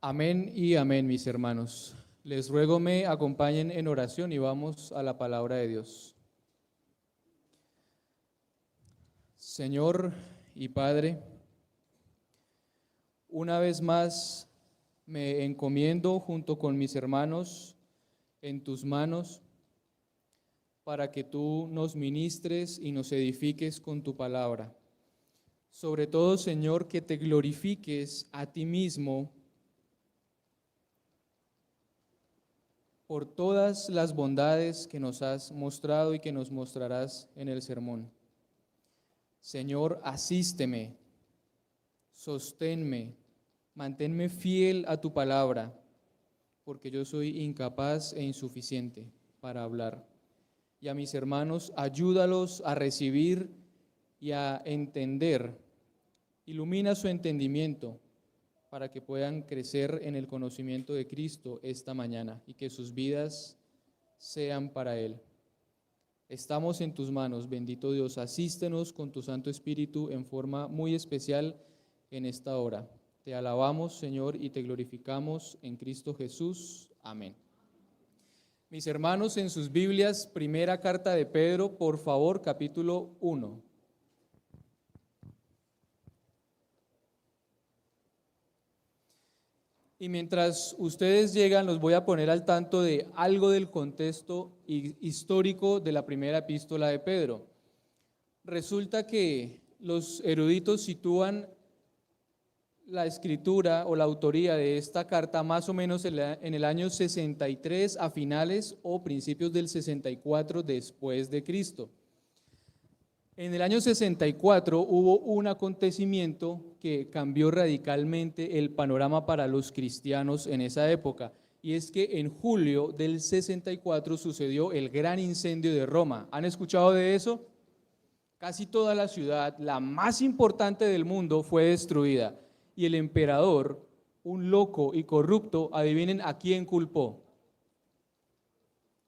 Amén y amén, mis hermanos. Les ruego me acompañen en oración y vamos a la palabra de Dios. Señor y Padre, una vez más me encomiendo junto con mis hermanos en tus manos para que tú nos ministres y nos edifiques con tu palabra. Sobre todo, Señor, que te glorifiques a ti mismo por todas las bondades que nos has mostrado y que nos mostrarás en el sermón. Señor, asísteme, sosténme, manténme fiel a tu palabra, porque yo soy incapaz e insuficiente para hablar. Y a mis hermanos, ayúdalos a recibir y a entender. Ilumina su entendimiento para que puedan crecer en el conocimiento de Cristo esta mañana y que sus vidas sean para Él. Estamos en tus manos, bendito Dios, asístenos con tu Santo Espíritu en forma muy especial en esta hora. Te alabamos, Señor, y te glorificamos en Cristo Jesús. Amén. Mis hermanos, en sus Biblias, primera carta de Pedro, por favor, capítulo 1. Y mientras ustedes llegan, los voy a poner al tanto de algo del contexto histórico de la primera epístola de Pedro. Resulta que los eruditos sitúan la escritura o la autoría de esta carta más o menos en el año 63 a finales o principios del 64 después de Cristo. En el año 64 hubo un acontecimiento que cambió radicalmente el panorama para los cristianos en esa época, y es que en julio del 64 sucedió el gran incendio de Roma. ¿Han escuchado de eso? Casi toda la ciudad, la más importante del mundo, fue destruida, y el emperador, un loco y corrupto, adivinen a quién culpó.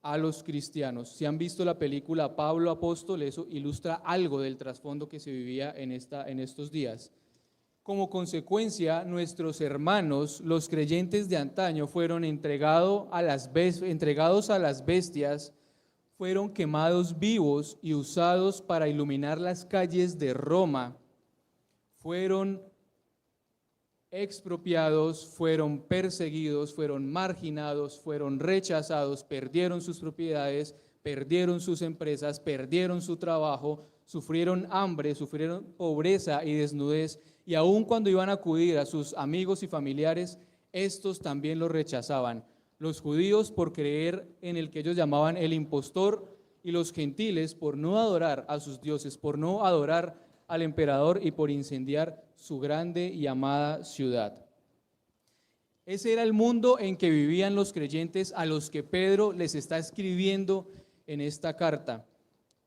A los cristianos. Si han visto la película Pablo Apóstol, eso ilustra algo del trasfondo que se vivía en estos días. Como consecuencia, nuestros hermanos, los creyentes de antaño, fueron entregados a las bestias, fueron quemados vivos y usados para iluminar las calles de Roma, fueron expropiados, fueron perseguidos, fueron marginados, fueron rechazados, perdieron sus propiedades, perdieron sus empresas, perdieron su trabajo, sufrieron hambre, sufrieron pobreza y desnudez, y aun cuando iban a acudir a sus amigos y familiares, estos también los rechazaban. Los judíos por creer en el que ellos llamaban el impostor, y los gentiles por no adorar a sus dioses, por no adorar al emperador y por incendiar su grande y amada ciudad. Ese era el mundo en que vivían los creyentes a los que Pedro les está escribiendo en esta carta.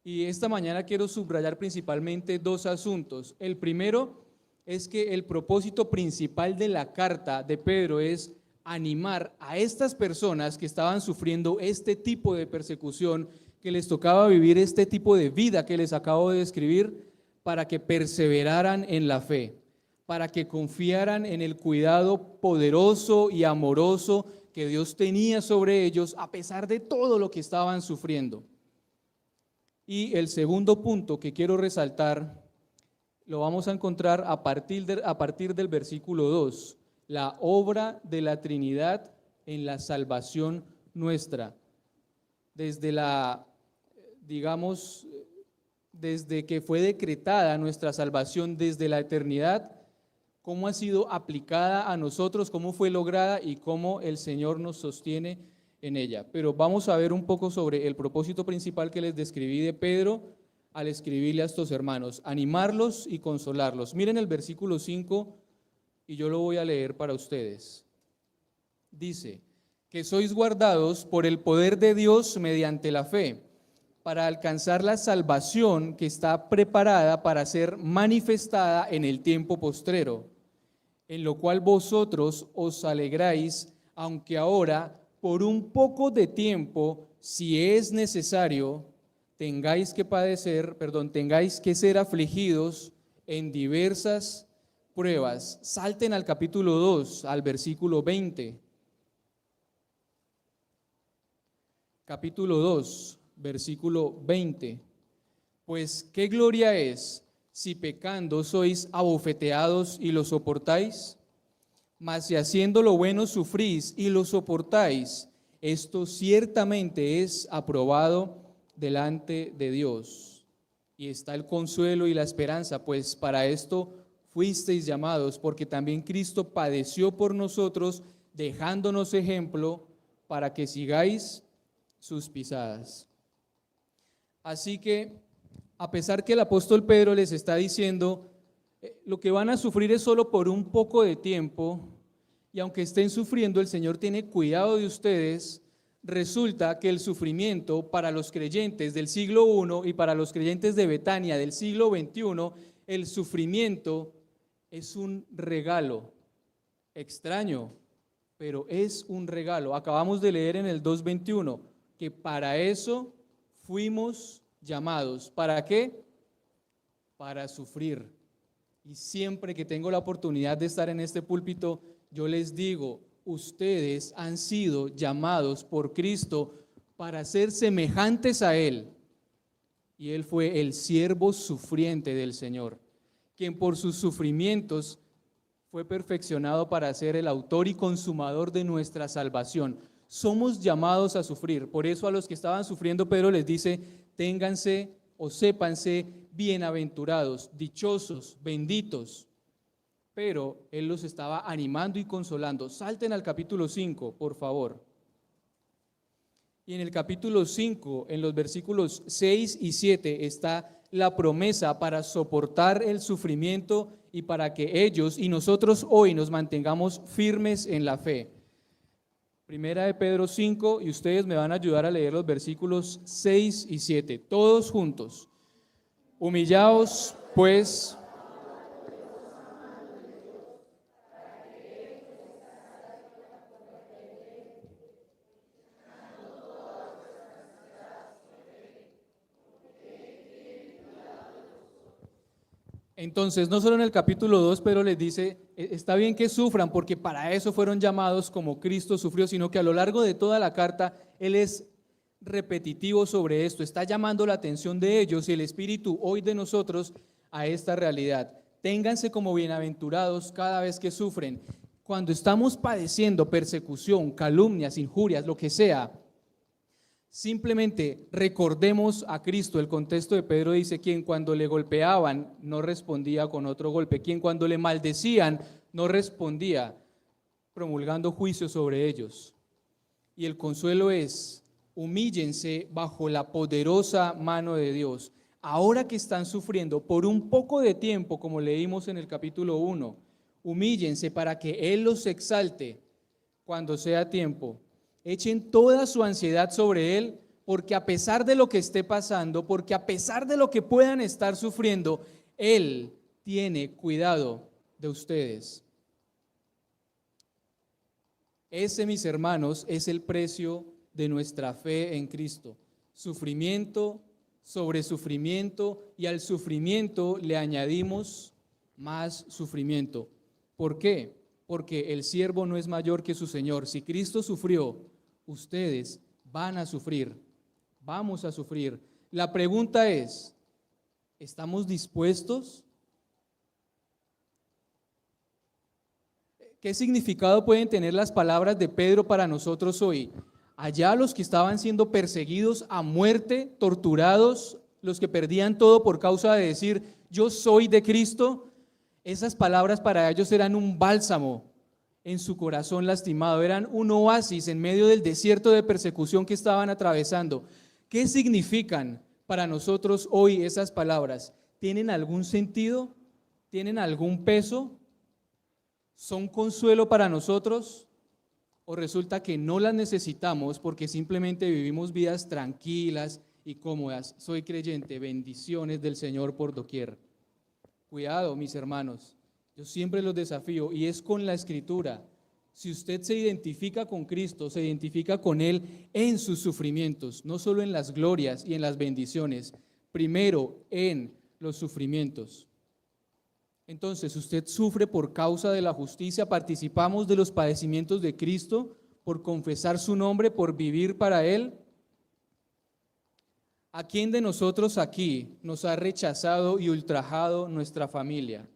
Y esta mañana quiero subrayar principalmente dos asuntos. El primero es que el propósito principal de la carta de Pedro es animar a estas personas que estaban sufriendo este tipo de persecución, que les tocaba vivir este tipo de vida que les acabo de describir, para que perseveraran en la fe, para que confiaran en el cuidado poderoso y amoroso que Dios tenía sobre ellos a pesar de todo lo que estaban sufriendo. Y el segundo punto que quiero resaltar lo vamos a encontrar a partir del versículo 2, la obra de la Trinidad en la salvación nuestra. Desde que fue decretada nuestra salvación desde la eternidad, cómo ha sido aplicada a nosotros, cómo fue lograda y cómo el Señor nos sostiene en ella. Pero vamos a ver un poco sobre el propósito principal que les describí de Pedro al escribirle a estos hermanos, animarlos y consolarlos. Miren el versículo 5 y yo lo voy a leer para ustedes. Dice, que sois guardados por el poder de Dios mediante la fe, para alcanzar la salvación que está preparada para ser manifestada en el tiempo postrero, en lo cual vosotros os alegráis, aunque ahora, por un poco de tiempo, si es necesario, tengáis que ser afligidos en diversas pruebas. Salten al capítulo 2, al versículo 20. Capítulo 2, versículo 20. Pues, ¿qué gloria es si pecando sois abofeteados y lo soportáis? Mas si haciendo lo bueno sufrís y lo soportáis, esto ciertamente es aprobado delante de Dios. Y está el consuelo y la esperanza, pues para esto fuisteis llamados, porque también Cristo padeció por nosotros, dejándonos ejemplo para que sigáis sus pisadas. Así que, a pesar que el apóstol Pedro les está diciendo, lo que van a sufrir es solo por un poco de tiempo, y aunque estén sufriendo, el Señor tiene cuidado de ustedes. Resulta que el sufrimiento para los creyentes del siglo I y para los creyentes de Betania del siglo XXI, el sufrimiento es un regalo. Extraño, pero es un regalo. Acabamos de leer en el 2:21 que para eso fuimos llamados. ¿Para qué? Para sufrir. Y siempre que tengo la oportunidad de estar en este púlpito, yo les digo, ustedes han sido llamados por Cristo para ser semejantes a Él. Y Él fue el siervo sufriente del Señor, quien por sus sufrimientos fue perfeccionado para ser el autor y consumador de nuestra salvación. Somos llamados a sufrir. Por eso a los que estaban sufriendo, Pedro les dice, ténganse o sépanse bienaventurados, dichosos, benditos. Pero él los estaba animando y consolando. Salten al capítulo 5, por favor. Y en el capítulo 5, en los versículos 6 y 7, está la promesa para soportar el sufrimiento y para que ellos y nosotros hoy nos mantengamos firmes en la fe. Primera de Pedro 5, y ustedes me van a ayudar a leer los versículos 6 y 7, todos juntos. Humillaos, pues, entonces, no solo en el capítulo 2, Pedro les dice, está bien que sufran porque para eso fueron llamados como Cristo sufrió, sino que a lo largo de toda la carta, él es repetitivo sobre esto, está llamando la atención de ellos y el Espíritu hoy de nosotros a esta realidad. Ténganse como bienaventurados cada vez que sufren. Cuando estamos padeciendo persecución, calumnias, injurias, lo que sea, simplemente recordemos a Cristo. El contexto de Pedro dice, quien cuando le golpeaban no respondía con otro golpe, quien cuando le maldecían no respondía promulgando juicio sobre ellos. Y el consuelo es, humíllense bajo la poderosa mano de Dios. Ahora que están sufriendo por un poco de tiempo, como leímos en el capítulo 1, humíllense para que Él los exalte cuando sea tiempo. Echen toda su ansiedad sobre Él, porque a pesar de lo que esté pasando, porque a pesar de lo que puedan estar sufriendo, Él tiene cuidado de ustedes. Ese, mis hermanos, es el precio de nuestra fe en Cristo. Sufrimiento sobre sufrimiento, y al sufrimiento le añadimos más sufrimiento. ¿Por qué? Porque el siervo no es mayor que su Señor. Si Cristo sufrió, ustedes van a sufrir, vamos a sufrir. La pregunta es, ¿estamos dispuestos? ¿Qué significado pueden tener las palabras de Pedro para nosotros hoy? Allá los que estaban siendo perseguidos a muerte, torturados, los que perdían todo por causa de decir, yo soy de Cristo, esas palabras para ellos eran un bálsamo en su corazón lastimado, eran un oasis en medio del desierto de persecución que estaban atravesando. ¿Qué significan para nosotros hoy esas palabras? ¿Tienen algún sentido? ¿Tienen algún peso? ¿Son consuelo para nosotros? ¿O resulta que no las necesitamos porque simplemente vivimos vidas tranquilas y cómodas? Soy creyente, bendiciones del Señor por doquier. Cuidado, mis hermanos, yo siempre los desafío y es con la Escritura. Si usted se identifica con Cristo, se identifica con Él en sus sufrimientos, no solo en las glorias y en las bendiciones, primero en los sufrimientos. Entonces, ¿usted sufre por causa de la justicia? ¿Participamos de los padecimientos de Cristo por confesar su nombre, por vivir para Él? ¿A quién de nosotros aquí nos ha rechazado y ultrajado nuestra familia?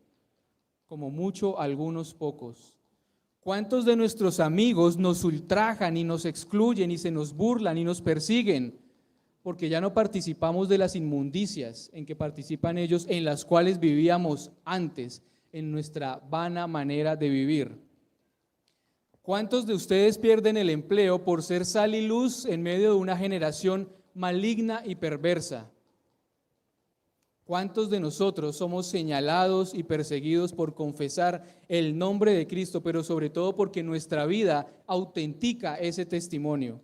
Como mucho, algunos pocos. ¿Cuántos de nuestros amigos nos ultrajan y nos excluyen y se nos burlan y nos persiguen? Porque ya no participamos de las inmundicias en que participan ellos, en las cuales vivíamos antes, en nuestra vana manera de vivir. ¿Cuántos de ustedes pierden el empleo por ser sal y luz en medio de una generación maligna y perversa? ¿Cuántos de nosotros somos señalados y perseguidos por confesar el nombre de Cristo, pero sobre todo porque nuestra vida autentica ese testimonio?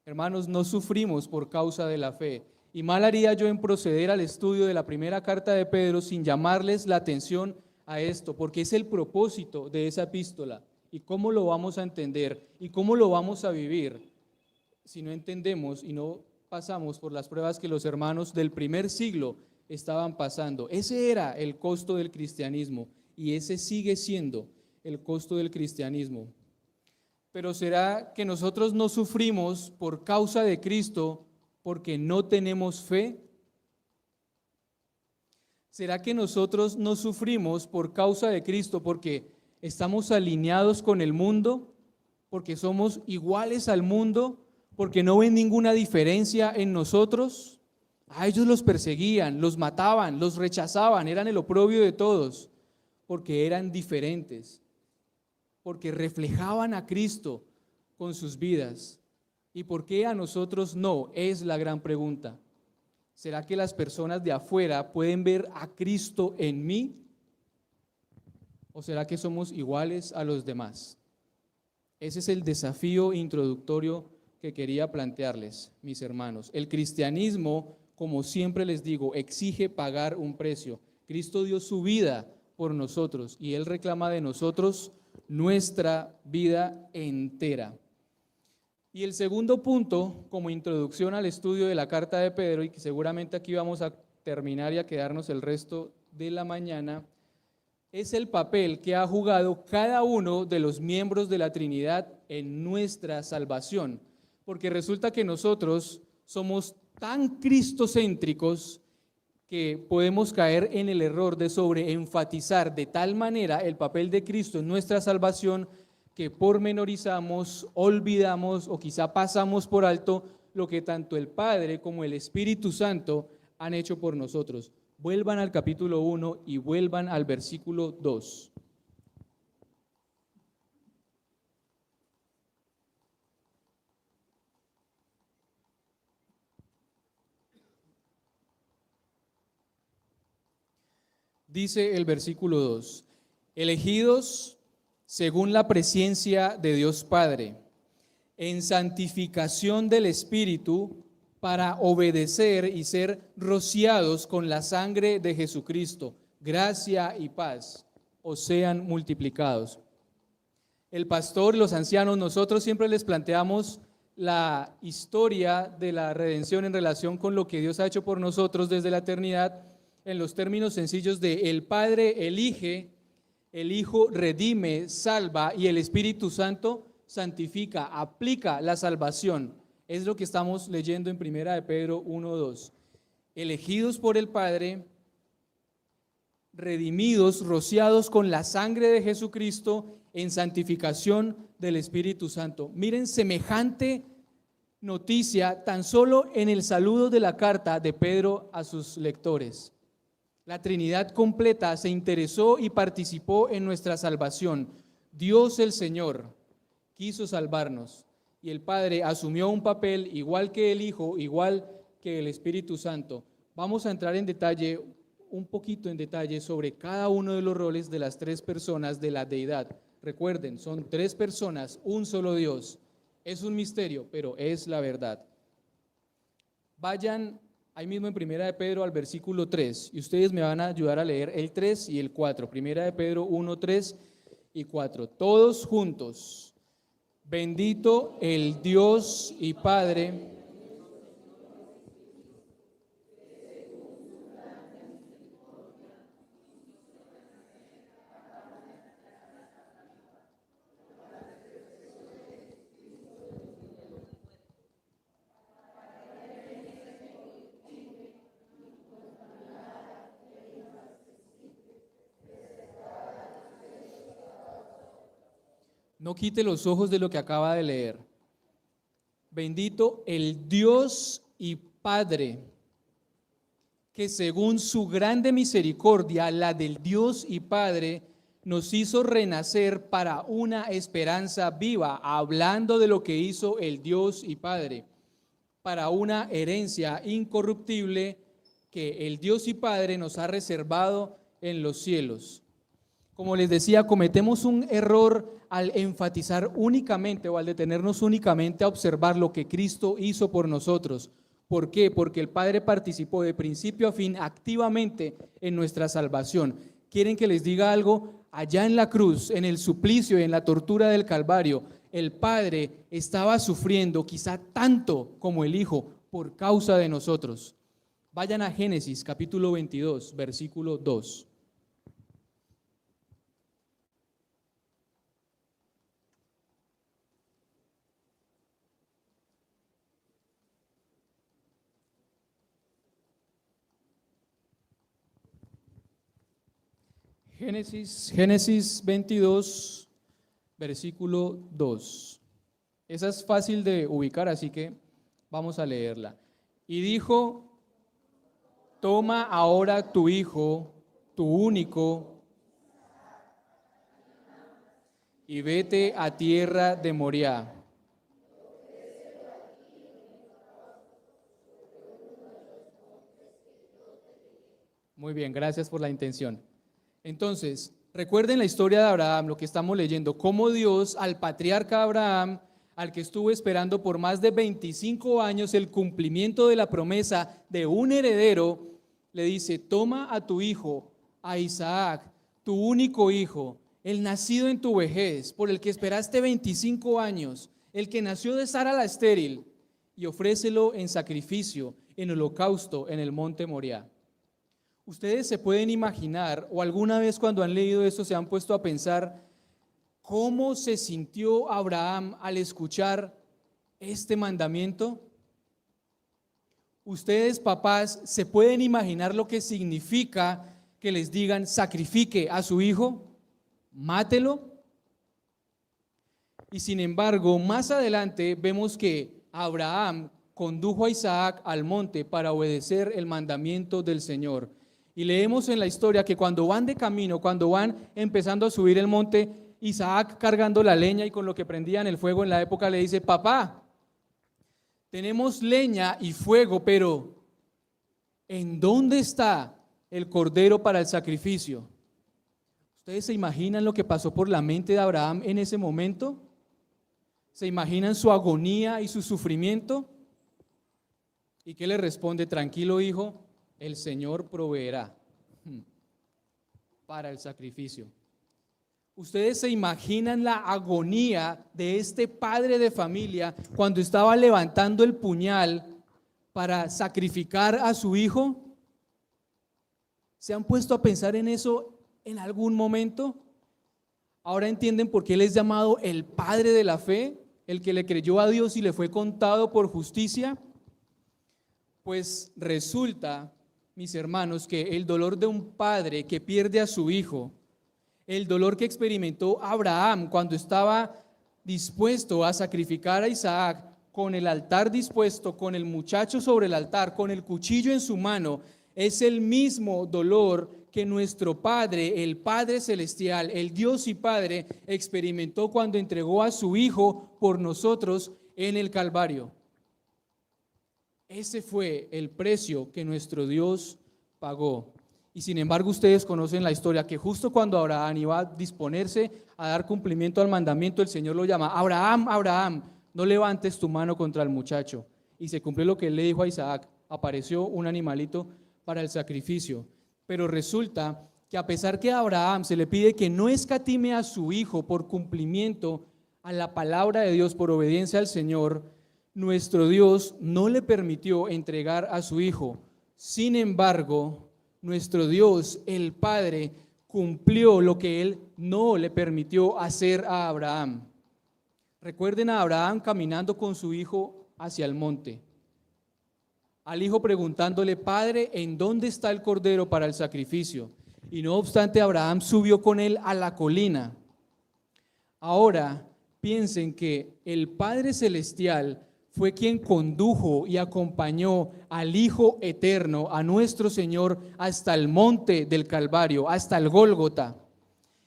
Hermanos, no sufrimos por causa de la fe, y mal haría yo en proceder al estudio de la primera carta de Pedro sin llamarles la atención a esto, porque es el propósito de esa epístola. ¿Y cómo lo vamos a entender? ¿Y cómo lo vamos a vivir si no entendemos y no pasamos por las pruebas que los hermanos del primer siglo estaban pasando? Ese era el costo del cristianismo y ese sigue siendo el costo del cristianismo. Pero ¿será que nosotros no sufrimos por causa de Cristo porque no tenemos fe? ¿Será que nosotros no sufrimos por causa de Cristo porque estamos alineados con el mundo, porque somos iguales al mundo, porque no ven ninguna diferencia en nosotros? A ellos los perseguían, los mataban, los rechazaban, eran el oprobio de todos, porque eran diferentes, porque reflejaban a Cristo con sus vidas. ¿Y por qué a nosotros no? Es la gran pregunta. ¿Será que las personas de afuera pueden ver a Cristo en mí? ¿O será que somos iguales a los demás? Ese es el desafío introductorio que quería plantearles, mis hermanos. El cristianismo, como siempre les digo, exige pagar un precio. Cristo dio su vida por nosotros y Él reclama de nosotros nuestra vida entera. Y el segundo punto, como introducción al estudio de la carta de Pedro, y que seguramente aquí vamos a terminar y a quedarnos el resto de la mañana, es el papel que ha jugado cada uno de los miembros de la Trinidad en nuestra salvación. Porque resulta que nosotros somos tan cristocéntricos que podemos caer en el error de sobreenfatizar de tal manera el papel de Cristo en nuestra salvación que pormenorizamos, olvidamos o quizá pasamos por alto lo que tanto el Padre como el Espíritu Santo han hecho por nosotros. Vuelvan al capítulo 1 y vuelvan al versículo 2. Dice el versículo 2, elegidos según la presciencia de Dios Padre, en santificación del Espíritu, para obedecer y ser rociados con la sangre de Jesucristo, gracia y paz os sean multiplicados. El pastor, los ancianos, nosotros siempre les planteamos la historia de la redención en relación con lo que Dios ha hecho por nosotros desde la eternidad, en los términos sencillos de el Padre elige, el Hijo redime, salva y el Espíritu Santo santifica, aplica la salvación. Es lo que estamos leyendo en Primera de Pedro 1:2. Elegidos por el Padre, redimidos, rociados con la sangre de Jesucristo en santificación del Espíritu Santo. Miren semejante noticia tan solo en el saludo de la carta de Pedro a sus lectores. La Trinidad completa se interesó y participó en nuestra salvación. Dios el Señor quiso salvarnos y el Padre asumió un papel igual que el Hijo, igual que el Espíritu Santo. Vamos a entrar en detalle, un poquito en detalle sobre cada uno de los roles de las tres personas de la deidad. Recuerden, son tres personas, un solo Dios. Es un misterio, pero es la verdad. Vayan ahí mismo en Primera de Pedro al versículo 3 y ustedes me van a ayudar a leer el 3 y el 4. Primera de Pedro 1, 3 y 4. Todos juntos. Bendito el Dios y Padre No quite los ojos de lo que acaba de leer. Bendito el Dios y Padre, que según su grande misericordia, la del Dios y Padre, nos hizo renacer para una esperanza viva, hablando de lo que hizo el Dios y Padre, para una herencia incorruptible que el Dios y Padre nos ha reservado en los cielos. Como les decía, cometemos un error al enfatizar únicamente o al detenernos únicamente a observar lo que Cristo hizo por nosotros. ¿Por qué? Porque el Padre participó de principio a fin activamente en nuestra salvación. ¿Quieren que les diga algo? Allá en la cruz, en el suplicio y en la tortura del Calvario, el Padre estaba sufriendo quizá tanto como el Hijo por causa de nosotros. Vayan a Génesis capítulo 22, versículo 2. Génesis 22, versículo 2. Esa es fácil de ubicar, así que vamos a leerla. Y dijo: toma ahora tu hijo, tu único, y vete a tierra de Moriah. Muy bien, gracias por la intención. Entonces, recuerden la historia de Abraham, lo que estamos leyendo, cómo Dios al patriarca Abraham, al que estuvo esperando por más de 25 años el cumplimiento de la promesa de un heredero, le dice: toma a tu hijo, a Isaac, tu único hijo, el nacido en tu vejez, por el que esperaste 25 años, el que nació de Sara la estéril, y ofrécelo en sacrificio, en holocausto, en el monte Moriah. Ustedes se pueden imaginar, o alguna vez cuando han leído esto se han puesto a pensar, ¿cómo se sintió Abraham al escuchar este mandamiento? Ustedes, papás, ¿se pueden imaginar lo que significa que les digan sacrifique a su hijo? Mátelo. Y sin embargo, más adelante vemos que Abraham condujo a Isaac al monte para obedecer el mandamiento del Señor. Y leemos en la historia que cuando van de camino, cuando van empezando a subir el monte, Isaac cargando la leña y con lo que prendían el fuego en la época le dice: papá, tenemos leña y fuego, pero ¿en dónde está el cordero para el sacrificio? ¿Ustedes se imaginan lo que pasó por la mente de Abraham en ese momento? ¿Se imaginan su agonía y su sufrimiento? ¿Y qué le responde? Tranquilo, hijo, el Señor proveerá para el sacrificio. ¿Ustedes se imaginan la agonía de este padre de familia cuando estaba levantando el puñal para sacrificar a su hijo? ¿Se han puesto a pensar en eso en algún momento? Ahora entienden por qué él es llamado el padre de la fe, el que le creyó a Dios y le fue contado por justicia. Pues resulta, mis hermanos, que el dolor de un padre que pierde a su hijo, el dolor que experimentó Abraham cuando estaba dispuesto a sacrificar a Isaac, con el altar dispuesto, con el muchacho sobre el altar, con el cuchillo en su mano, es el mismo dolor que nuestro Padre, el Padre Celestial, el Dios y Padre, experimentó cuando entregó a su Hijo por nosotros en el Calvario. Ese fue el precio que nuestro Dios pagó. Y sin embargo, ustedes conocen la historia, que justo cuando Abraham iba a disponerse a dar cumplimiento al mandamiento, el Señor lo llama: Abraham, Abraham, no levantes tu mano contra el muchacho. Y se cumplió lo que él le dijo a Isaac: apareció un animalito para el sacrificio. Pero resulta que a pesar que a Abraham se le pide que no escatime a su hijo por cumplimiento a la palabra de Dios, por obediencia al Señor, nuestro Dios no le permitió entregar a su hijo. Sin embargo, nuestro Dios, el Padre, cumplió lo que él no le permitió hacer a Abraham. Recuerden a Abraham caminando con su hijo hacia el monte. Al hijo preguntándole: Padre, ¿en dónde está el cordero para el sacrificio? Y no obstante, Abraham subió con él a la colina. Ahora, piensen que el Padre Celestial fue quien condujo y acompañó al Hijo Eterno, a nuestro Señor, hasta el monte del Calvario, hasta el Gólgota.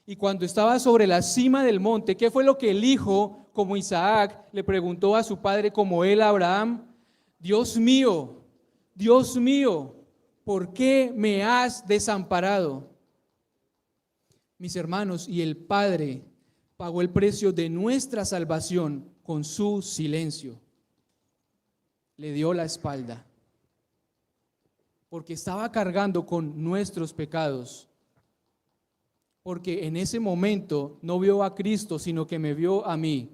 Y cuando estaba sobre la cima del monte, ¿qué fue lo que el Hijo, como Isaac, le preguntó a su padre, como él a Abraham? Dios mío, ¿por qué me has desamparado? Mis hermanos, y el Padre pagó el precio de nuestra salvación con su silencio. Le dio la espalda, porque estaba cargando con nuestros pecados, porque en ese momento no vio a Cristo, sino que me vio a mí.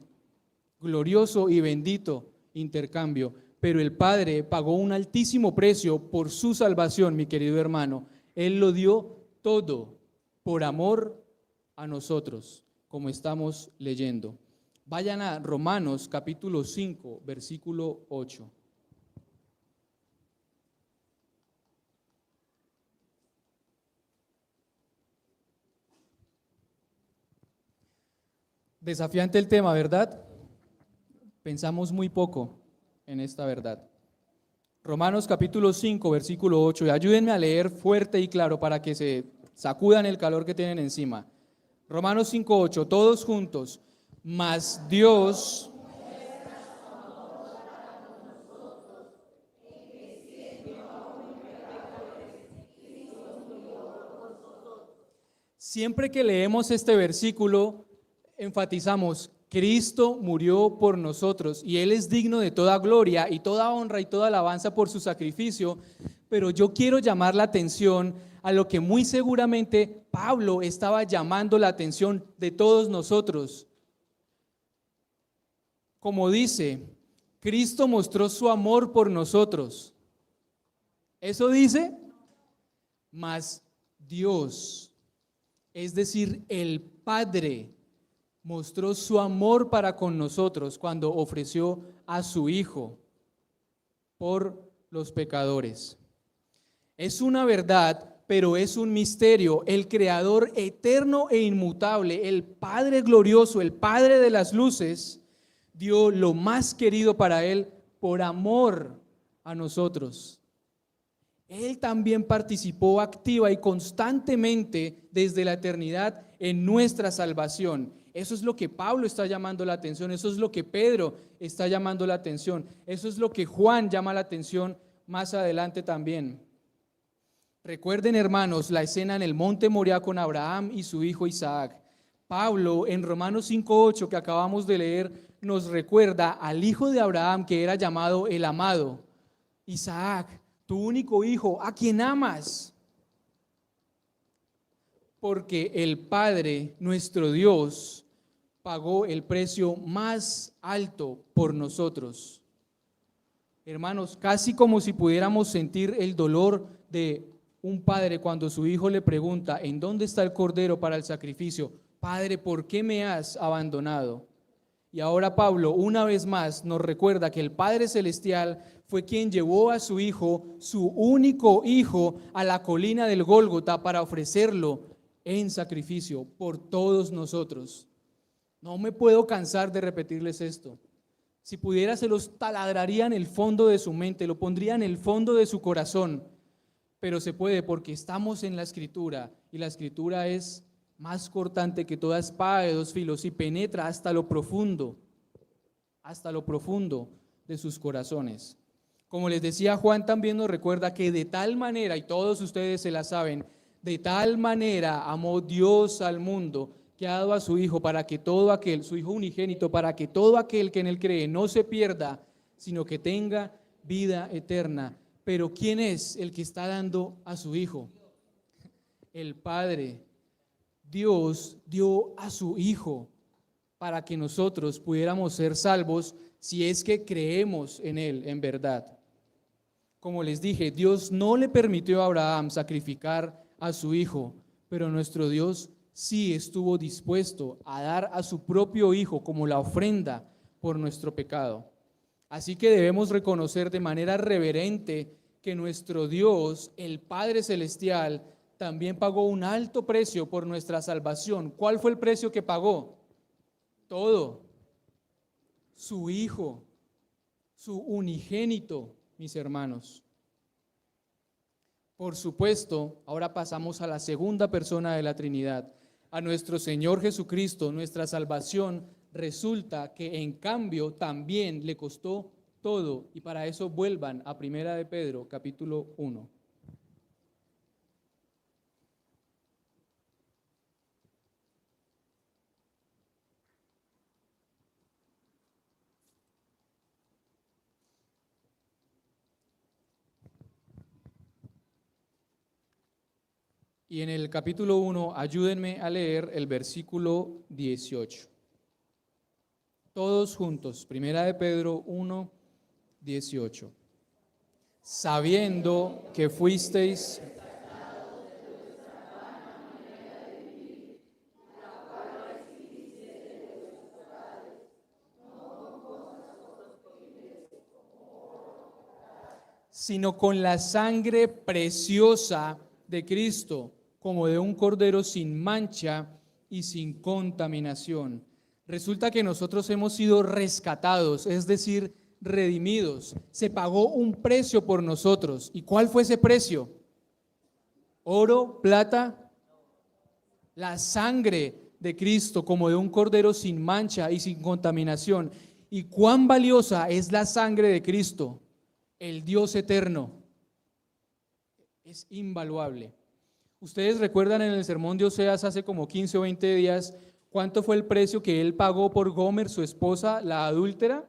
Glorioso y bendito intercambio. Pero el Padre pagó un altísimo precio por su salvación, mi querido hermano. Él lo dio todo por amor a nosotros, como estamos leyendo. Vayan a Romanos capítulo 5, versículo 8. Desafiante el tema, ¿verdad? Pensamos muy poco en esta verdad. Romanos capítulo 5, versículo 8. Y ayúdenme a leer fuerte y claro para que se sacudan el calor que tienen encima. Romanos 5, 8, todos juntos. Mas Dios... Siempre que leemos este versículo, enfatizamos, Cristo murió por nosotros y Él es digno de toda gloria y toda honra y toda alabanza por su sacrificio, pero yo quiero llamar la atención a lo que muy seguramente Pablo estaba llamando la atención de todos nosotros. Como dice, Cristo mostró su amor por nosotros. Eso dice, mas Dios, es decir, el Padre, mostró su amor para con nosotros cuando ofreció a su Hijo por los pecadores. Es una verdad, pero es un misterio. El Creador eterno e inmutable, el Padre glorioso, el Padre de las luces, dio lo más querido para Él por amor a nosotros. Él también participó activa y constantemente desde la eternidad en nuestra salvación. Eso es lo que Pablo está llamando la atención, eso es lo que Pedro está llamando la atención, eso es lo que Juan llama la atención más adelante también. Recuerden, hermanos, la escena en el monte Moriah con Abraham y su hijo Isaac. Pablo en Romanos 5:8 que acabamos de leer nos recuerda al hijo de Abraham que era llamado el amado, Isaac, tu único hijo, a quien amas. Porque el Padre, nuestro Dios, pagó el precio más alto por nosotros. Hermanos, casi como si pudiéramos sentir el dolor de un padre cuando su hijo le pregunta, ¿en dónde está el cordero para el sacrificio? Padre, ¿por qué me has abandonado? Y ahora Pablo una vez más nos recuerda que el Padre Celestial fue quien llevó a su hijo, su único hijo, a la colina del Gólgota para ofrecerlo en sacrificio por todos nosotros. No me puedo cansar de repetirles esto. Si pudiera, se los taladraría en el fondo de su mente, lo pondría en el fondo de su corazón, pero se puede porque estamos en la Escritura y la Escritura es más cortante que toda espada de dos filos y penetra hasta lo profundo de sus corazones. Como les decía, Juan también nos recuerda que de tal manera, y todos ustedes se la saben, de tal manera amó Dios al mundo que ha dado a su Hijo para que todo aquel, su Hijo unigénito, para que todo aquel que en Él cree no se pierda, sino que tenga vida eterna. Pero ¿quién es el que está dando a su Hijo? El Padre. Dios dio a su Hijo para que nosotros pudiéramos ser salvos si es que creemos en Él en verdad. Como les dije, Dios no le permitió a Abraham sacrificar a su hijo, pero nuestro Dios sí estuvo dispuesto a dar a su propio Hijo como la ofrenda por nuestro pecado. Así que debemos reconocer de manera reverente que nuestro Dios, el Padre Celestial, también pagó un alto precio por nuestra salvación. ¿Cuál fue el precio que pagó? Todo. su Hijo, su unigénito, mis hermanos. Por supuesto, ahora pasamos a la segunda persona de la Trinidad, a nuestro Señor Jesucristo. Nuestra salvación resulta que en cambio también le costó todo, y para eso vuelvan a Primera de Pedro, capítulo 1. Y en el capítulo 1, ayúdenme a leer el versículo 18. Todos juntos, Primera de Pedro 1, 18. Sabiendo que fuisteis sino con la sangre preciosa de Cristo, como de un cordero sin mancha y sin contaminación. Resulta que nosotros hemos sido rescatados, es decir, redimidos. Se pagó un precio por nosotros. ¿Y cuál fue ese precio? Oro, plata, la sangre de Cristo, como de un cordero sin mancha y sin contaminación. ¿Y cuán valiosa es la sangre de Cristo? El Dios eterno. Es invaluable. Ustedes recuerdan en el sermón de Oseas hace como 15 o 20 días, ¿cuánto fue el precio que él pagó por Gomer, su esposa, la adúltera?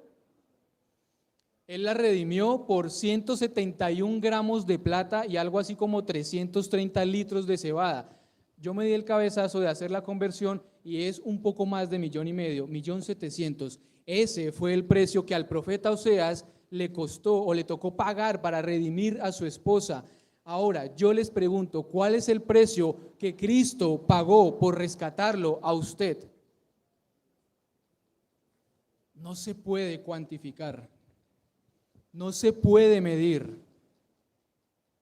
Él la redimió por 171 gramos de plata y algo así como 330 litros de cebada. Yo me di el cabezazo de hacer la conversión y es un poco más de 1,500,000, 1,700,000. Ese fue el precio que al profeta Oseas le costó o le tocó pagar para redimir a su esposa. Ahora, yo les pregunto, ¿cuál es el precio que Cristo pagó por rescatarlo a usted? No se puede cuantificar, no se puede medir.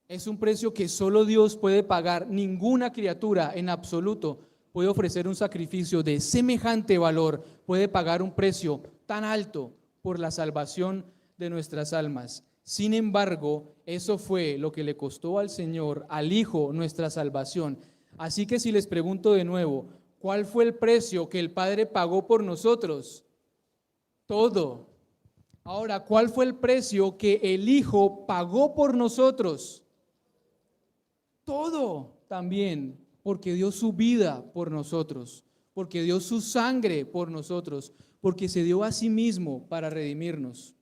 Es un precio que solo Dios puede pagar. Ninguna criatura en absoluto puede ofrecer un sacrificio de semejante valor, puede pagar un precio tan alto por la salvación de nuestras almas. Sin embargo, eso fue lo que le costó al Señor, al Hijo, nuestra salvación. Así que si les pregunto de nuevo, ¿cuál fue el precio que el Padre pagó por nosotros? Todo. Ahora, ¿cuál fue el precio que el Hijo pagó por nosotros? Todo también, porque dio su vida por nosotros, porque dio su sangre por nosotros, porque se dio a sí mismo para redimirnos.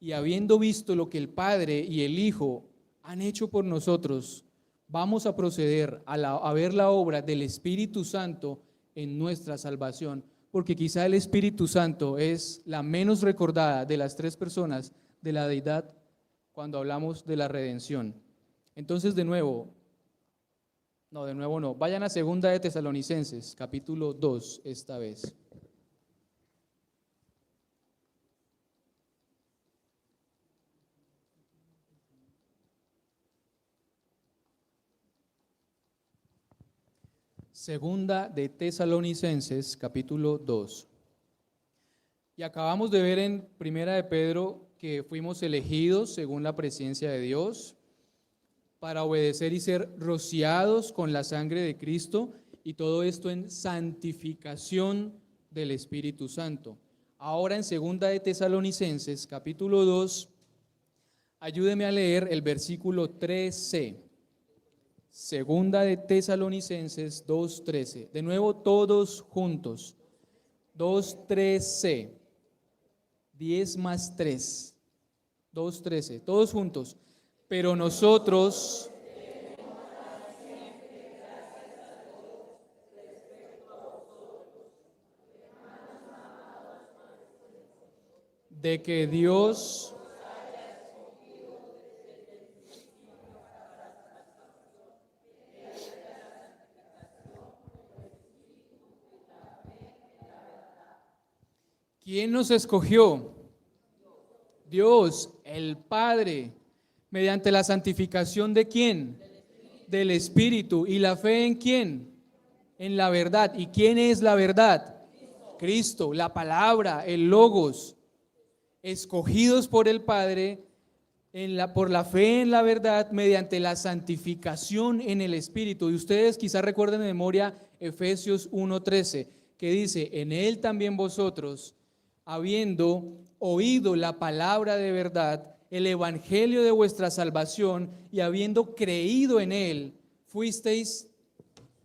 Y habiendo visto lo que el Padre y el Hijo han hecho por nosotros, vamos a proceder a ver la obra del Espíritu Santo en nuestra salvación, porque quizá el Espíritu Santo es la menos recordada de las tres personas de la deidad cuando hablamos de la redención. Entonces, de nuevo no, vayan a 2 de Tesalonicenses, capítulo 2 esta vez. Segunda de Tesalonicenses, capítulo 2. Y acabamos de ver en Primera de Pedro que fuimos elegidos según la presencia de Dios para obedecer y ser rociados con la sangre de Cristo, y todo esto en santificación del Espíritu Santo. Ahora en Segunda de Tesalonicenses, capítulo 2, ayúdeme a leer el versículo 13. Segunda de Tesalonicenses 2:13. De nuevo todos juntos. 2:13. 10 más 3. 2:13. Todos juntos. Pero nosotros de que Dios ¿quién nos escogió? Dios, el Padre, mediante la santificación ¿de quién? Del Espíritu. ¿Y la fe en quién? En la verdad. ¿Y quién es la verdad? Cristo, la palabra, el logos, escogidos por el Padre por la fe en la verdad mediante la santificación en el Espíritu. Y ustedes quizás recuerden de memoria Efesios 1:13, que dice: en Él también vosotros, habiendo oído la palabra de verdad, el evangelio de vuestra salvación, y habiendo creído en Él, fuisteis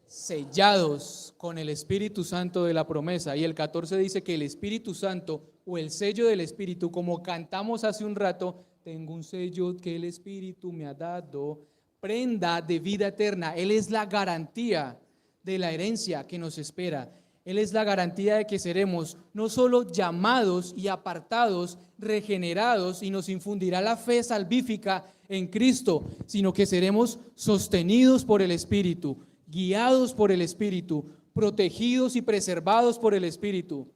sellados con el Espíritu Santo de la promesa. Y el 14 dice que el Espíritu Santo, o el sello del Espíritu, como cantamos hace un rato: tengo un sello que el Espíritu me ha dado, prenda de vida eterna. Él es la garantía de la herencia que nos espera. Él es la garantía de que seremos no solo llamados y apartados, regenerados, y nos infundirá la fe salvífica en Cristo, sino que seremos sostenidos por el Espíritu, guiados por el Espíritu, protegidos y preservados por el Espíritu.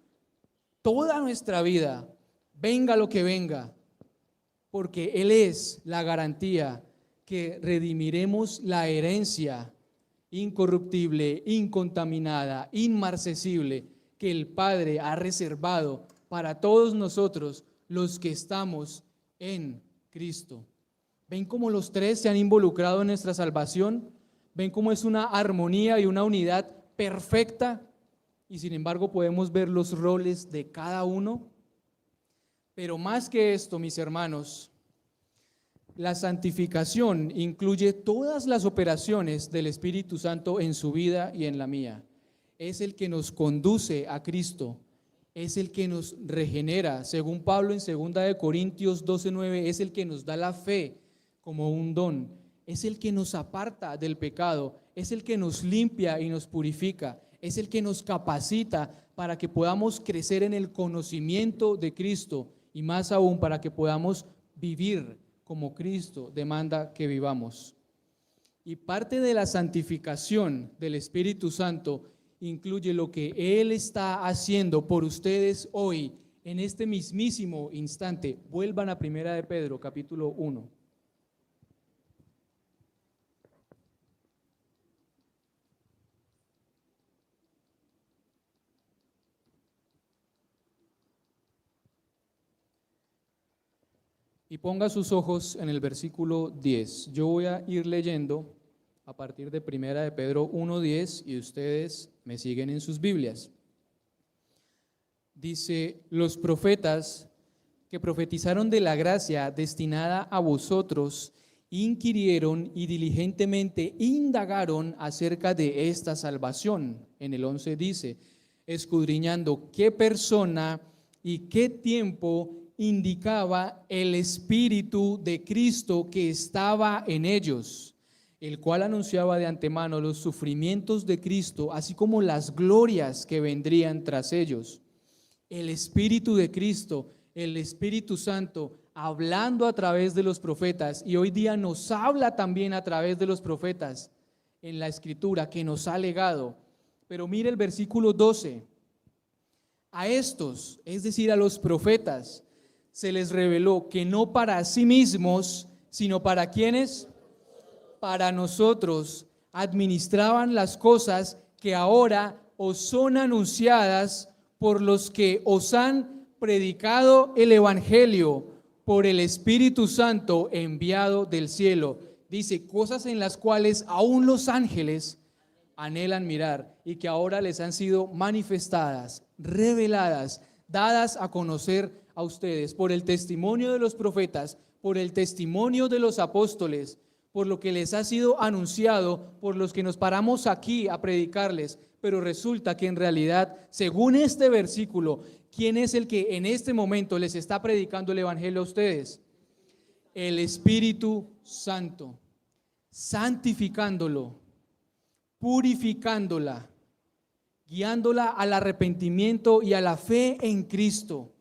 Toda nuestra vida, venga lo que venga, porque Él es la garantía que redimiremos la herencia incorruptible, incontaminada, inmarcesible, que el Padre ha reservado para todos nosotros los que estamos en Cristo. ¿Ven cómo los tres se han involucrado en nuestra salvación? ¿Ven cómo es una armonía y una unidad perfecta? Y sin embargo podemos ver los roles de cada uno. Pero más que esto, mis hermanos, la santificación incluye todas las operaciones del Espíritu Santo en su vida y en la mía. Es el que nos conduce a Cristo, es el que nos regenera. Según Pablo en 2 Corintios 12:9, es el que nos da la fe como un don, es el que nos aparta del pecado, es el que nos limpia y nos purifica, es el que nos capacita para que podamos crecer en el conocimiento de Cristo, y más aún para que podamos vivir como Cristo demanda que vivamos. Y parte de la santificación del Espíritu Santo incluye lo que Él está haciendo por ustedes hoy, en este mismísimo instante. Vuelvan a 1 de Pedro, capítulo 1. Y ponga sus ojos en el versículo 10. Yo voy a ir leyendo a partir de 1 de Pedro 1:10 y ustedes me siguen en sus Biblias. Dice: los profetas que profetizaron de la gracia destinada a vosotros inquirieron y diligentemente indagaron acerca de esta salvación. En el 11 dice: escudriñando qué persona y qué tiempo indicaba el Espíritu de Cristo que estaba en ellos, el cual anunciaba de antemano los sufrimientos de Cristo, así como las glorias que vendrían tras ellos. El Espíritu de Cristo, el Espíritu Santo, hablando a través de los profetas, y hoy día nos habla también a través de los profetas en la Escritura que nos ha legado. Pero mire el versículo 12. A estos, es decir, a los profetas, se les reveló que no para sí mismos, sino para quienes, para nosotros, administraban las cosas que ahora os son anunciadas por los que os han predicado el Evangelio por el Espíritu Santo enviado del cielo. Dice, cosas en las cuales aún los ángeles anhelan mirar y que ahora les han sido manifestadas, reveladas, dadas a conocer a ustedes por el testimonio de los profetas, por el testimonio de los apóstoles, por lo que les ha sido anunciado, por los que nos paramos aquí a predicarles. Pero resulta que en realidad, según este versículo, ¿quién es el que en este momento les está predicando el Evangelio a ustedes? El Espíritu Santo, santificándolo, purificándola, guiándola al arrepentimiento y a la fe en Cristo,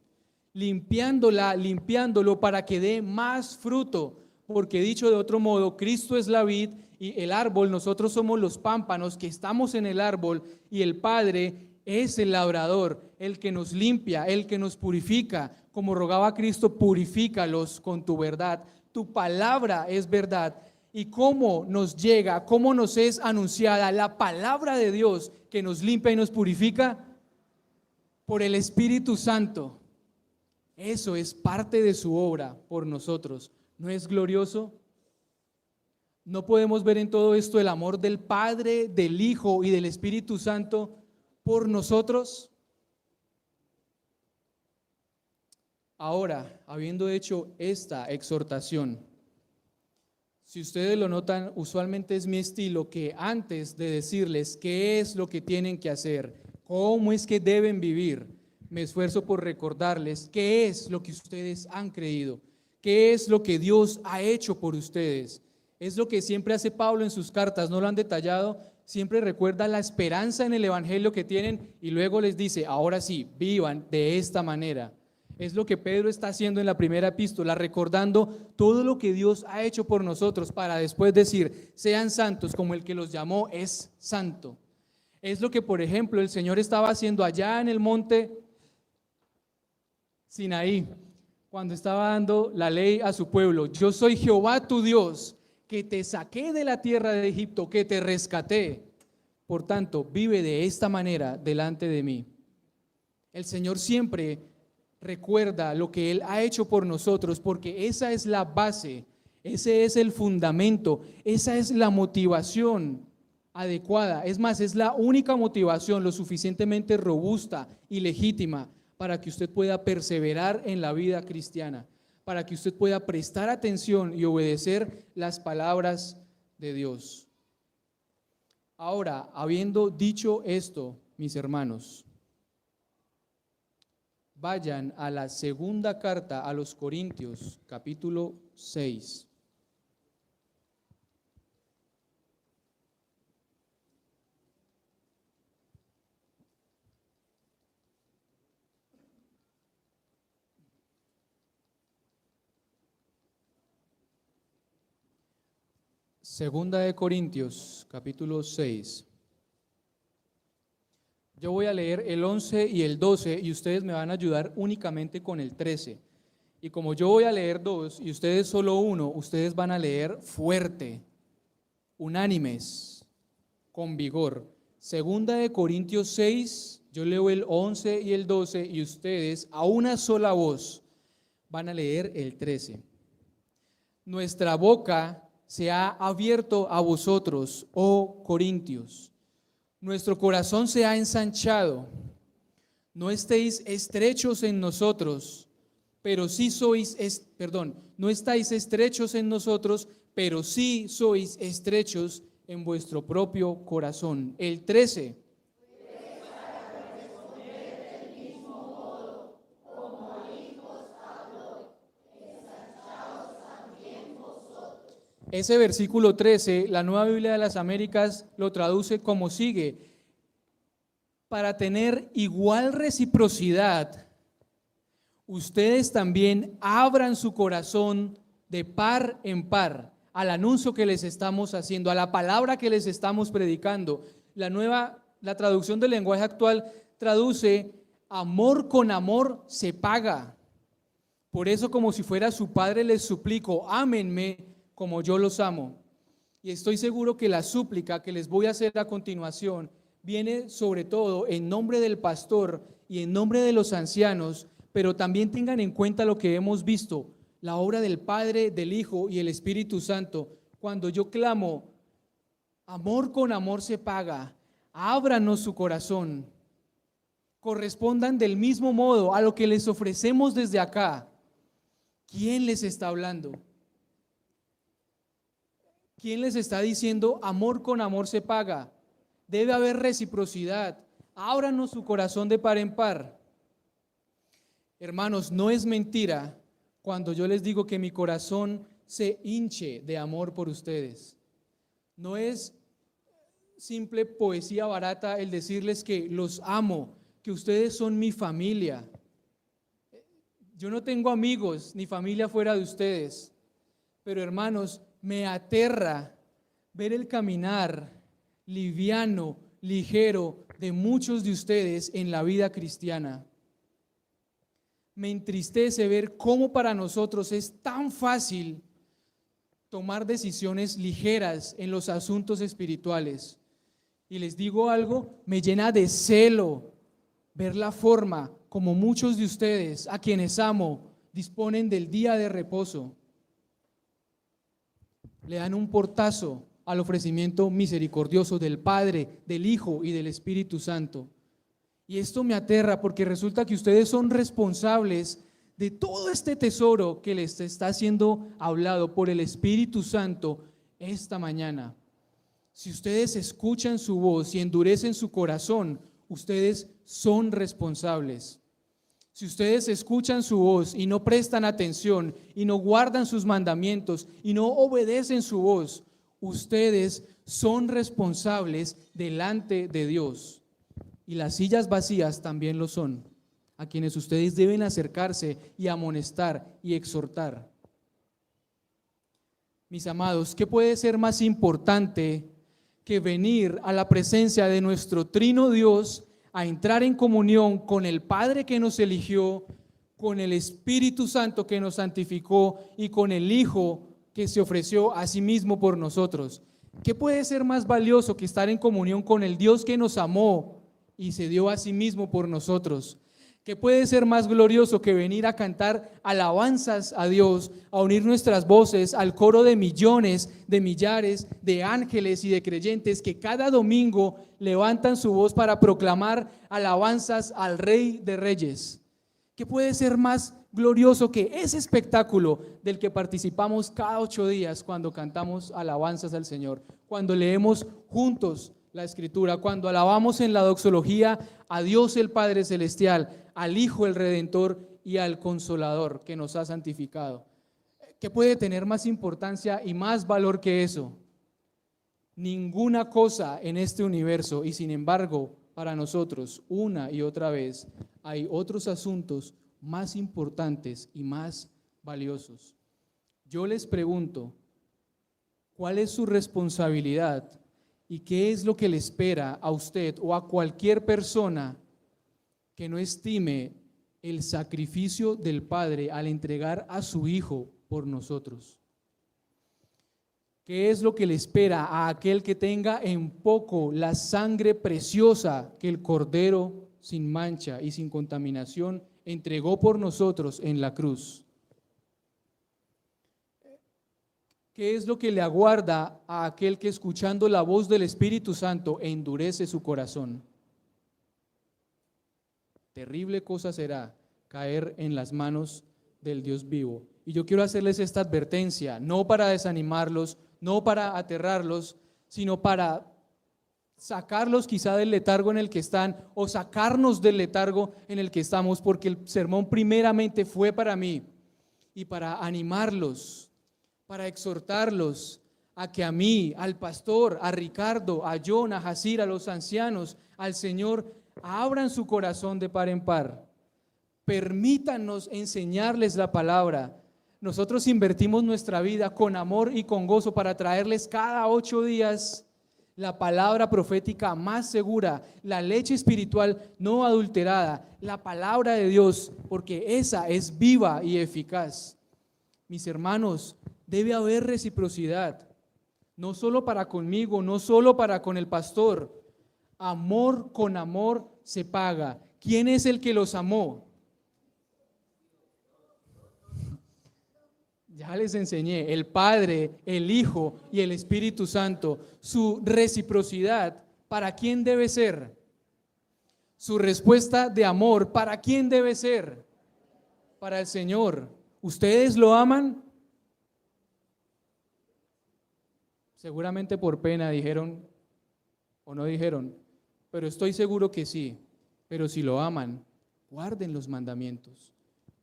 limpiándolo para que dé más fruto, porque dicho de otro modo, Cristo es la vid y el árbol, nosotros somos los pámpanos que estamos en el árbol, y el Padre es el labrador, el que nos limpia, el que nos purifica. Como rogaba Cristo, purifícalos con tu verdad, tu palabra es verdad. ¿Y cómo nos llega, cómo nos es anunciada la palabra de Dios que nos limpia y nos purifica? por el Espíritu Santo. Eso es parte de su obra por nosotros. ¿No es glorioso? ¿No podemos ver en todo esto el amor del Padre, del Hijo y del Espíritu Santo por nosotros? Ahora, habiendo hecho esta exhortación, si ustedes lo notan, usualmente es mi estilo que antes de decirles qué es lo que tienen que hacer, cómo es que deben vivir, me esfuerzo por recordarles qué es lo que ustedes han creído, qué es lo que Dios ha hecho por ustedes. Es lo que siempre hace Pablo en sus cartas, no lo han detallado, siempre recuerda la esperanza en el evangelio que tienen y luego les dice, ahora sí, vivan de esta manera. Es lo que Pedro está haciendo en la primera epístola, recordando todo lo que Dios ha hecho por nosotros para después decir, sean santos como el que los llamó es santo. Es lo que, por ejemplo, el Señor estaba haciendo allá en el monte Sinaí, cuando estaba dando la ley a su pueblo. Yo soy Jehová tu Dios, que te saqué de la tierra de Egipto, que te rescaté. Por tanto, vive de esta manera delante de mí. El Señor siempre recuerda lo que Él ha hecho por nosotros, porque esa es la base, ese es el fundamento, esa es la motivación adecuada. Es más, es la única motivación lo suficientemente robusta y legítima para que usted pueda perseverar en la vida cristiana, para que usted pueda prestar atención y obedecer las palabras de Dios. Ahora, habiendo dicho esto, mis hermanos, vayan a la segunda carta a los Corintios, capítulo 6. Segunda de Corintios, capítulo 6. Yo voy a leer el 11 y el 12 y ustedes me van a ayudar únicamente con el 13. Y como yo voy a leer 2 y ustedes solo 1, ustedes van a leer fuerte, unánimes, con vigor. Segunda de Corintios 6, yo leo el 11 y el 12 y ustedes a una sola voz van a leer el 13. Nuestra boca se ha abierto a vosotros, oh Corintios. Nuestro corazón se ha ensanchado. No estéis estrechos en nosotros, pero sí sois, no estáis estrechos en nosotros, pero sí sois estrechos en vuestro propio corazón. El 13. Ese versículo 13, la Nueva Biblia de las Américas lo traduce como sigue: para tener igual reciprocidad, ustedes también abran su corazón de par en par al anuncio que les estamos haciendo, a la palabra que les estamos predicando. La traducción del lenguaje actual traduce: amor con amor se paga. Por eso, como si fuera su padre, les suplico, ámenme como yo los amo. Y estoy seguro que la súplica que les voy a hacer a continuación viene sobre todo en nombre del pastor y en nombre de los ancianos, pero también tengan en cuenta lo que hemos visto, la obra del Padre, del Hijo y el Espíritu Santo. Cuando yo clamo, amor con amor se paga, ábranos su corazón, correspondan del mismo modo a lo que les ofrecemos desde acá. ¿Quién les está hablando? ¿Quién les está diciendo amor con amor se paga? Debe haber reciprocidad. Ábranos su corazón de par en par. Hermanos, no es mentira cuando yo les digo que mi corazón se hinche de amor por ustedes. No es simple poesía barata el decirles que los amo, que ustedes son mi familia. Yo no tengo amigos ni familia fuera de ustedes, pero hermanos, me aterra ver el caminar liviano, ligero de muchos de ustedes en la vida cristiana. Me entristece ver cómo para nosotros es tan fácil tomar decisiones ligeras en los asuntos espirituales. Y les digo algo, me llena de celo ver la forma como muchos de ustedes, a quienes amo, disponen del día de reposo. Le dan un portazo al ofrecimiento misericordioso del Padre, del Hijo y del Espíritu Santo. Y esto me aterra porque resulta que ustedes son responsables de todo este tesoro que les está siendo hablado por el Espíritu Santo esta mañana. Si ustedes escuchan su voz y endurecen su corazón, ustedes son responsables. Si ustedes escuchan su voz y no prestan atención y no guardan sus mandamientos y no obedecen su voz, ustedes son responsables delante de Dios. Y las sillas vacías también lo son, a quienes ustedes deben acercarse y amonestar y exhortar. Mis amados, ¿qué puede ser más importante que venir a la presencia de nuestro trino Dios, a entrar en comunión con el Padre que nos eligió, con el Espíritu Santo que nos santificó y con el Hijo que se ofreció a sí mismo por nosotros? ¿Qué puede ser más valioso que estar en comunión con el Dios que nos amó y se dio a sí mismo por nosotros? ¿Qué puede ser más glorioso que venir a cantar alabanzas a Dios, a unir nuestras voces al coro de millones, de millares, de ángeles y de creyentes que cada domingo levantan su voz para proclamar alabanzas al Rey de Reyes? ¿Qué puede ser más glorioso que ese espectáculo del que participamos cada 8 días cuando cantamos alabanzas al Señor, cuando leemos juntos la Escritura, cuando alabamos en la doxología a Dios el Padre Celestial, al Hijo el Redentor y al Consolador que nos ha santificado? ¿Qué puede tener más importancia y más valor que eso? Ninguna cosa en este universo. Y sin embargo, para nosotros, una y otra vez, hay otros asuntos más importantes y más valiosos. Yo les pregunto, ¿cuál es su responsabilidad y qué es lo que le espera a usted o a cualquier persona que no estime el sacrificio del Padre al entregar a su Hijo por nosotros? ¿Qué es lo que le espera a aquel que tenga en poco la sangre preciosa que el Cordero sin mancha y sin contaminación entregó por nosotros en la cruz? ¿Qué es lo que le aguarda a aquel que escuchando la voz del Espíritu Santo endurece su corazón? Terrible cosa será caer en las manos del Dios vivo. Y yo quiero hacerles esta advertencia, no para desanimarlos, no para aterrarlos, sino para sacarlos quizá del letargo en el que están o sacarnos del letargo en el que estamos, porque el sermón primeramente fue para mí y para animarlos, para exhortarlos a que a mí, al pastor, a Ricardo, a John, a Jacir, a los ancianos, al Señor, abran su corazón de par en par. Permítanos enseñarles la palabra. Nosotros invertimos nuestra vida con amor y con gozo para traerles cada 8 días la palabra profética más segura, la leche espiritual no adulterada, la palabra de Dios, porque esa es viva y eficaz. Mis hermanos, debe haber reciprocidad, no solo para conmigo, no solo para con el pastor. Amor con amor se paga. ¿Quién es el que los amó? Ya les enseñé, el Padre, el Hijo y el Espíritu Santo. Su reciprocidad, ¿para quién debe ser? Su respuesta de amor, ¿para quién debe ser? Para el Señor. ¿Ustedes lo aman? Seguramente por pena dijeron o no dijeron, pero estoy seguro que sí. Pero si lo aman, guarden los mandamientos,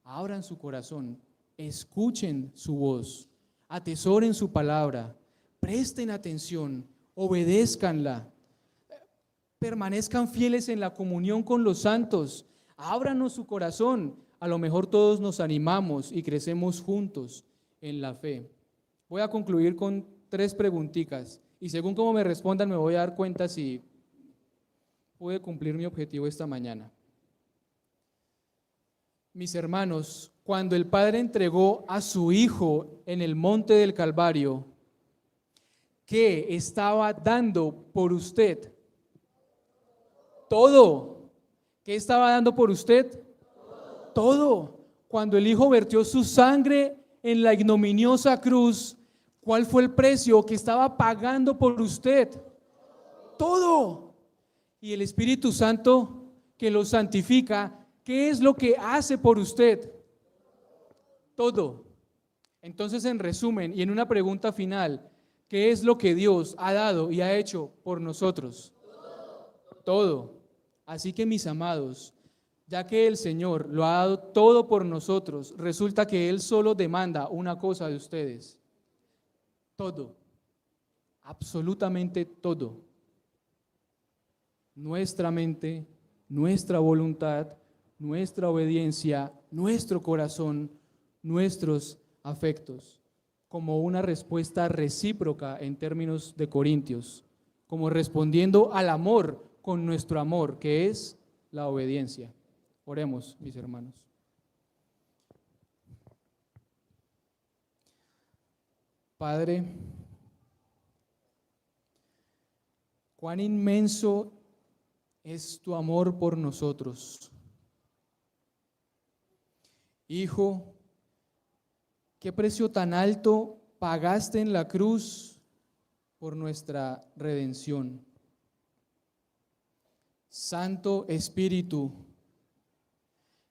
abran su corazón, escuchen su voz, atesoren su palabra, presten atención, obedézcanla, permanezcan fieles en la comunión con los santos, ábranos su corazón. A lo mejor todos nos animamos y crecemos juntos en la fe. Voy a concluir con 3 preguntitas y según cómo me respondan me voy a dar cuenta si pude cumplir mi objetivo esta mañana. Mis hermanos, cuando el Padre entregó a su Hijo en el monte del Calvario, ¿qué estaba dando por usted? Todo. ¿Qué estaba dando por usted? Todo. Cuando el Hijo vertió su sangre en la ignominiosa cruz, ¿cuál fue el precio que estaba pagando por usted? Todo. Y el Espíritu Santo que lo santifica, ¿qué es lo que hace por usted? Todo. Entonces, en resumen y en una pregunta final, ¿qué es lo que Dios ha dado y ha hecho por nosotros? Todo. Así que, mis amados, ya que el Señor lo ha dado todo por nosotros, resulta que Él solo demanda una cosa de ustedes. Todo. Absolutamente todo. Nuestra mente, nuestra voluntad, nuestra obediencia, nuestro corazón, nuestros afectos, como una respuesta recíproca en términos de Corintios, como respondiendo al amor con nuestro amor, que es la obediencia. Oremos, mis hermanos. Padre, cuán inmenso es tu amor por nosotros. Hijo, qué precio tan alto pagaste en la cruz por nuestra redención. Santo Espíritu,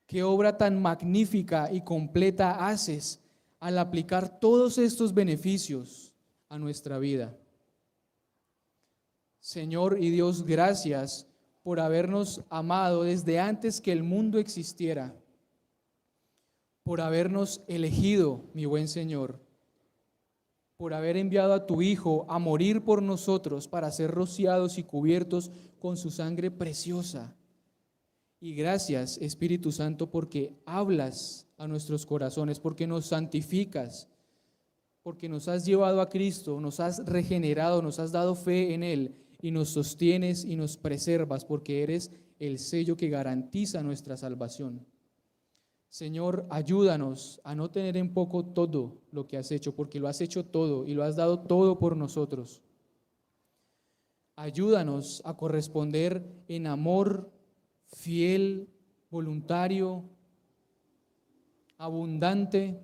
qué obra tan magnífica y completa haces al aplicar todos estos beneficios a nuestra vida. Señor y Dios, gracias por habernos amado desde antes que el mundo existiera, por habernos elegido, mi buen Señor, por haber enviado a tu Hijo a morir por nosotros para ser rociados y cubiertos con su sangre preciosa. Y gracias, Espíritu Santo, porque hablas a nuestros corazones, porque nos santificas, porque nos has llevado a Cristo, nos has regenerado, nos has dado fe en Él y nos sostienes y nos preservas, porque eres el sello que garantiza nuestra salvación. Señor, ayúdanos a no tener en poco todo lo que has hecho, porque lo has hecho todo y lo has dado todo por nosotros. Ayúdanos a corresponder en amor fiel, voluntario, abundante,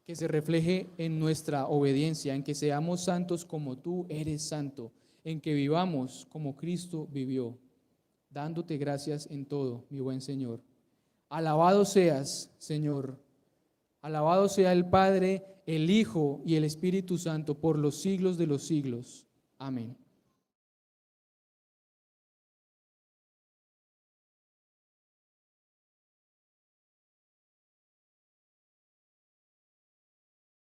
que se refleje en nuestra obediencia, en que seamos santos como tú eres santo, en que vivamos como Cristo vivió, dándote gracias en todo, mi buen Señor. Alabado seas, Señor. Alabado sea el Padre, el Hijo y el Espíritu Santo por los siglos de los siglos. Amén.